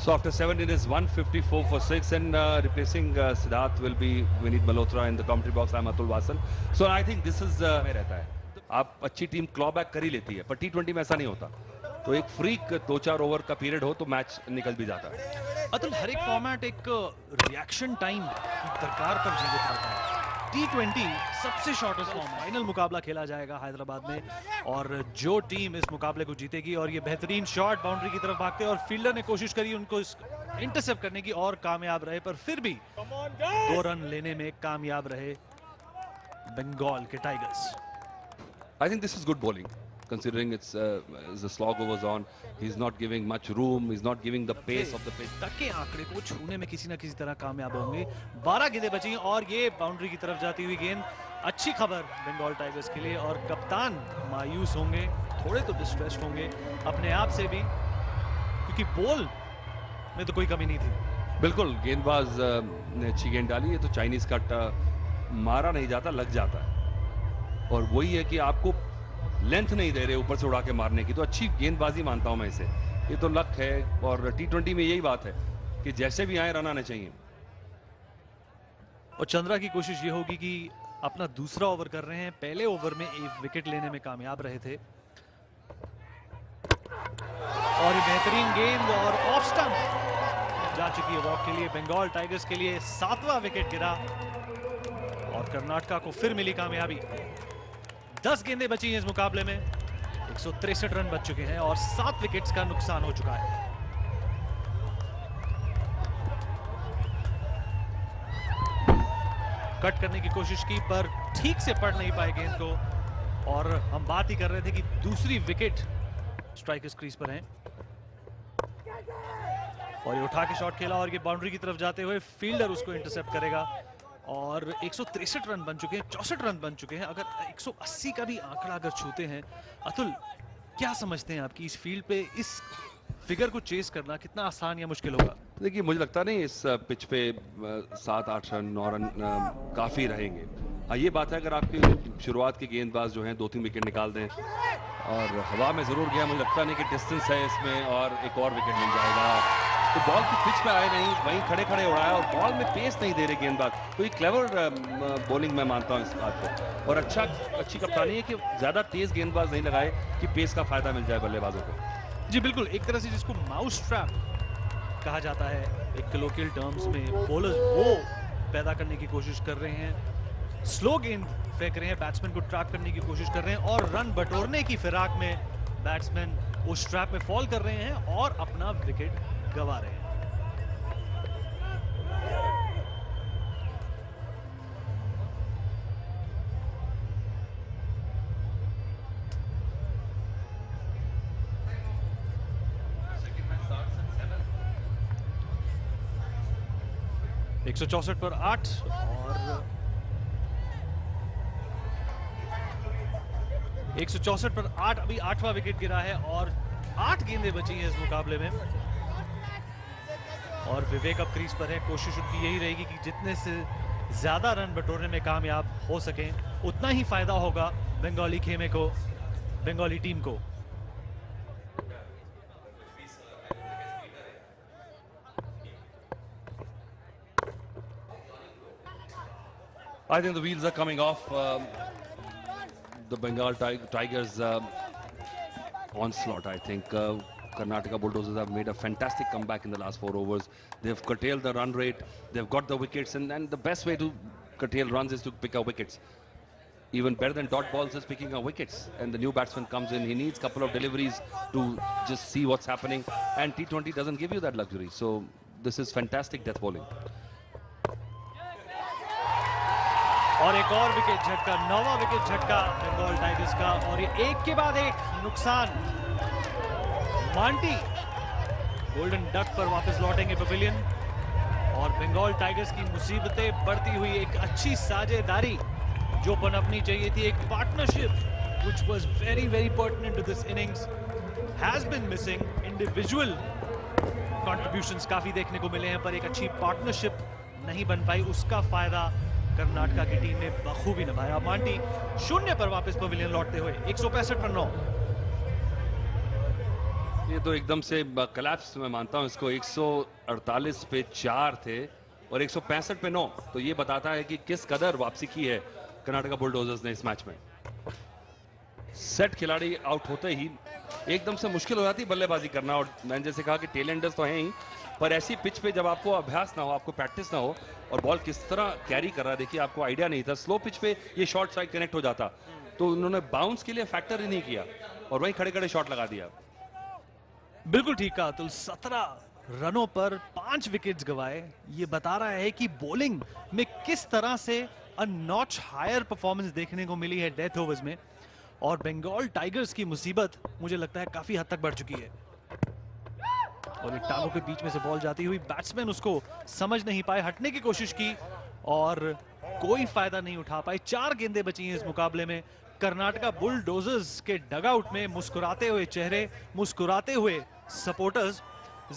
So after 7 innings, 154 for 6, and replacing Siddharth will be Vinit Malhotra in the commentary box. I'm Atul Vasan. So I think this is में रहता है. आप अच्छी team claw back कर ही लेती है, पर T20 में ऐसा नहीं होता. तो एक फ्रीक 2-4 ओवर का पीरियड हो तो मैच निकल भी जाता है. अतुल, हर एक फॉर्मेट एक रिएक्शन टाइम दरकार पर जीवित रहता है. T20 सबसे शॉर्टेस्ट फॉर्म, फाइनल मुकाबला खेला जाएगा हैदराबाद में, और जो टीम इस मुकाबले को जीतेगी, और ये बेहतरीन शॉट बाउंड्री की तरफ भागते हैं और फील्डर ने कोशिश करी उनको इंटरसेप्ट करने की और कामयाब रहे, पर फिर भी 2 रन लेने में कामयाब रहे बंगाल के tigers. I think this is good bowling, considering it's the slog overs on. He's not giving much room. He's not giving the pace of the pitch. तक के आंकड़े को छूने में किसी ना किसी तरह कामयाब होंगे. 12 गेंदें बची और ये बाउंड्री की तरफ जाती हुई गेंद. अच्छी खबर बंगाल टाइगर्स के लिए, और कप्तान मायूस होंगे, थोड़े तो डिस्ट्रेस होंगे अपने आप से भी, क्योंकि बॉल में तो कोई कमी नहीं थी. बिल्कुल, गेंदबाज ने अच्छी गेंद डाली. ये तो चाइनीज कट मारा नहीं जाता, लग जाता है, और वही है कि आपको लेंथ नहीं दे रहे ऊपर से उड़ा के मारने की, तो अच्छी गेंदबाजी मानता हूं मैं इसे. ये तो लक है, और T20 में यही बात है कि जैसे भी आए रन आने चाहिए. और चंद्रा की कोशिश ये होगी कि अपना दूसरा ओवर कर रहे हैं. पहले ओवर में एक विकेट लेने में कामयाब रहे थे, और ये बेहतरीन गेंद और ऑफ स्टंप जा चुकी है वॉक के लिए. बंगाल टाइगर्स के लिए 7वां विकेट गिरा, और कर्नाटका को फिर मिली कामयाबी. 10 गेंदें बची हैं इस मुकाबले में. 163 रन बच चुके हैं और 7 विकेट्स का नुकसान हो चुका है. कट करने की कोशिश की, पर ठीक से पढ़ नहीं पाए गेंद को, और हम बात ही कर रहे थे कि दूसरी विकेट स्ट्राइकर्स क्रीज पर हैं, और ये उठा के शॉट खेला, और ये बाउंड्री की तरफ जाते हुए फील्डर उसको इंटरसेप्ट करेगा. और 163 रन बन चुके हैं, 64 रन बन चुके हैं. अगर 180 का भी आंकड़ा अगर छूते हैं, अतुल क्या समझते हैं आपकी इस फील्ड पे इस फिगर को चेस करना कितना आसान या मुश्किल होगा? देखिए, मुझे लगता नहीं इस पिच पे 7-8 रन 9 रन काफी रहेंगे. हाँ, ये बात है, अगर आपकी शुरुआत के गेंदबाज जो हैं 2-3 विकेट निकाल दें, और हवा में जरूर गया, मुझे लगता नहीं कि डिस्टेंस है इसमें, और एक और विकेट मिल जाएगा. तो बॉल की पिच पे आए नहीं, वहीं खड़े खड़े उड़ाया, और बॉल में पेस नहीं दे रहे गेंदबाज. तो एक क्लेवर बॉलिंग मैं मानता हूं इस बात को, और अच्छी कप्तानी है कि ज्यादा तेज गेंदबाज नहीं लगाए कि पेस का फायदा मिल जाए बल्लेबाजों को. जी बिल्कुल, एक तरह से जिसको माउस ट्रैप कहा जाता है एक कलोकियल टर्म्स में, बॉलर्स वो पैदा करने की कोशिश कर रहे हैं. स्लो गेंद फेंक रहे हैं, बैट्समैन को ट्रैप करने की कोशिश कर रहे हैं, और रन बटोरने की फिराक में बैट्समैन उस ट्रैप में फॉल कर रहे हैं और अपना विकेट गवा रहे हैं. एक 164 पर 8, और 164 पर 8, अभी 8वां विकेट गिरा है, और 8 गेंदें बची हैं इस मुकाबले में. और विवेक अब क्रीज पर है. कोशिश उनकी यही रहेगी कि जितने से ज्यादा रन बटोरने में कामयाब हो सकें, उतना ही फायदा होगा बंगाली खेमे को, बंगाली टीम को. I think the wheels are coming off the Bengal Tigers onslaught. I think Karnataka Bulldozers have made a fantastic comeback in the last 4 overs. They've curtailed the run rate. They've got the wickets, and the best way to curtail runs is to pick up wickets. Even better than dot balls is picking up wickets. And the new batsman comes in. He needs a couple of deliveries to just see what's happening. And T20 doesn't give you that luxury. So this is fantastic death bowling. और एक और wicket झटका, 9वां wicket झटका Bengal tigers का, और ये एक के बाद एक नुकसान. मांटी गोल्डन डक पर वापस लौटेंगे पवेलियन, और बंगाल टाइगर्स की मुसीबतें बढ़ती हुई. एक अच्छी साझेदारी जो पनपनी चाहिए थी, एक partnership which was very pertinent to this innings has been missing. Individual contributions काफी देखने को मिले हैं, पर एक अच्छी पार्टनरशिप नहीं बन पाई. उसका फायदा कर्नाटका की टीम ने बखूबी निभाया. मांटी 0 पर वापस पवेलियन लौटते हुए 165 पर 9. ये तो एकदम से कलेप्स मैं मानता हूं इसको। 148 पे 4 थे और 165 पे 9, तो ये बताता है कि किस कदर वापसी की है कर्नाटका बुलडोजर्स ने इस मैच में। सेट खिलाड़ी आउट होते ही एकदम से मुश्किल हो जाती है बल्लेबाजी करना, और मैंने जैसे कहा कि टेलेंडर्स तो हैं ही, पर ऐसी पिच पे जब आपको अभ्यास ना हो, आपको प्रैक्टिस ना हो, और बॉल किस तरह कैरी कर रहा है, देखिए आपको आइडिया नहीं था। स्लो पिच पे ये शॉर्ट साइड कनेक्ट हो जाता, तो उन्होंने बाउंस के लिए फैक्टर ही नहीं किया और वहीं खड़े खड़े शॉट लगा दिया। बिल्कुल ठीक कहा अतुल। 17 रनों पर 5 विकेट्स गवाए। ये बता रहा है कि बॉलिंग में किस तरह से अ नॉच हायर परफॉर्मेंस देखने को मिली है डेथ ओवर्स में, और बंगाल टाइगर्स की मुसीबत मुझे लगता है काफी हद तक बढ़ चुकी है। और एक टांगों के बीच में से बॉल जाती हुई, बैट्समैन उसको समझ नहीं पाए, हटने की कोशिश की और कोई फायदा नहीं उठा पाए। 4 गेंदें बची हैं इस मुकाबले में। कर्नाटका बुलडोजर्स के डगआउट में मुस्कुराते हुए चेहरे, मुस्कुराते हुए सपोर्टर्स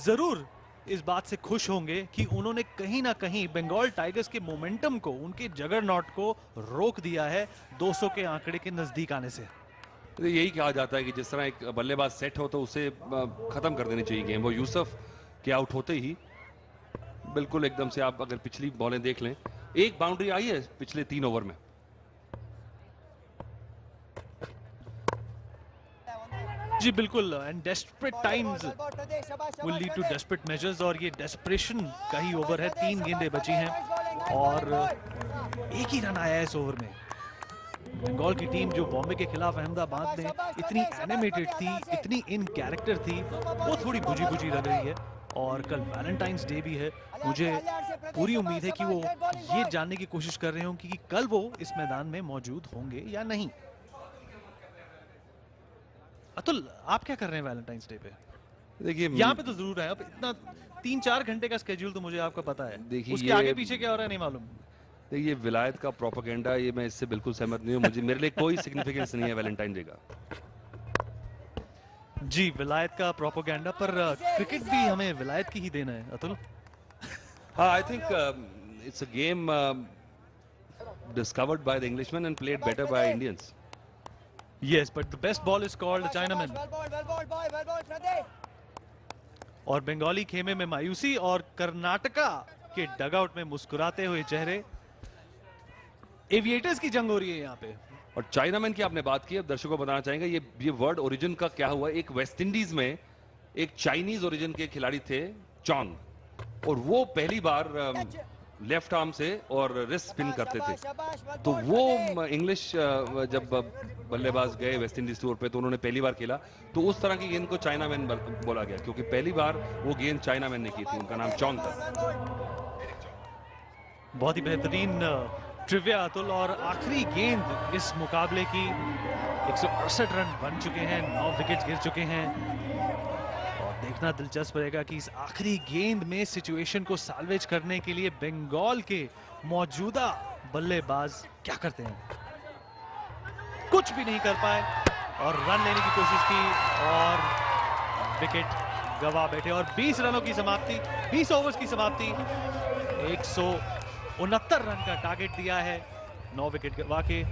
जरूर इस बात से खुश होंगे कि उन्होंने कहीं ना कहीं बंगाल टाइगर्स के मोमेंटम को, उनके जगरनॉट को रोक दिया है 200 के आंकड़े के नजदीक आने से। तो यही कहा जाता है कि जिस तरह एक बल्लेबाज सेट हो तो उसे खत्म कर देनी चाहिए गेम। वो यूसुफ के आउट होते ही बिल्कुल एकदम से, आप अगर पिछली बॉलें देख लें, एक बाउंड्री आई है पिछले 3 ओवर में। जी बिल्कुल, and desperate times will lead to desperate measures, और ये डेस्परेशन का ही ओवर है। 3 गेंदें बची हैं और एक ही रन आया है इस ओवर में। बंगाल की टीम जो बॉम्बे के खिलाफ अहमदाबाद में इतनी एनिमेटेड थी, इतनी इन कैरेक्टर थी, वो थोड़ी बुझी बुझी लग रही है। और कल वैलेंटाइंस डे भी है। मुझे पूरी उम्मीद है कि वो ये जानने की कोशिश कर रहे हों कि कल वो इस मैदान में मौजूद होंगे या नहीं। अतुल, आप क्या कर रहे हैं वैलेंटाइंस डे पे? देखिए यहाँ पे तो जरूर है। अब इतना 3-4 घंटे का स्केड्यूल तो मुझे आपका पता है, देखिए उसके आगे पीछे क्या हो रहा है नहीं मालूम। ये विलायत का प्रोपेगेंडा, ये मैं इससे बिल्कुल सहमत नहीं हूँ। मुझे, मेरे लिए कोई सिग्निफिकेंस नहीं है वैलेंटाइन डे का। जी, विलायत का प्रोपेगेंडा, पर क्रिकेट भी हमें विलायत की ही देना है अतुल। हाँ, I think it's a game discovered by the Englishmen and played better by Indians. Yes, but the best ball is called the Chinaman. और बंगाली खेमे में मायूसी और कर्नाटका के डगआउट में मुस्कुराते हुए चेहरे। एविएटर्स की जंग हो रही है यहाँ पे। और चाइनामैन की आपने बात की, अब दर्शकों को बताना चाहेंगे ये वर्ड ओरिजिन का क्या हुआ। एक वेस्ट इंडीज में एक चाइनीज ओरिजिन के खिलाड़ी थे, चॉन्ग, और वो पहली बार लेफ्ट आर्म से और रिस्ट स्पिन करते थे। तो वो इंग्लिश जब बल्लेबाज गए वेस्ट इंडीज टूर पे, तो उन्होंने पहली बार खेला, तो उस तरह की गेंद को चाइनामैन बोला गया, क्योंकि पहली बार वो गेंद चाइनामैन ने की थी। उनका नाम चॉन्ग था। बहुत ही बेहतरीन ट्रिविया अतुल। और आखिरी गेंद इस मुकाबले की, 168 रन बन चुके हैं, 9 विकेट गिर चुके हैं, और देखना दिलचस्प रहेगा कि इस आखिरी गेंद में सिचुएशन को साल्वेज करने के लिए बंगाल के मौजूदा बल्लेबाज क्या करते हैं। कुछ भी नहीं कर पाए और रन लेने की कोशिश की और विकेट गवा बैठे। और 20 रनों की समाप्ति, 20 ओवर्स की समाप्ति, 169 रन का टारगेट दिया है, 9 विकेट गवा के।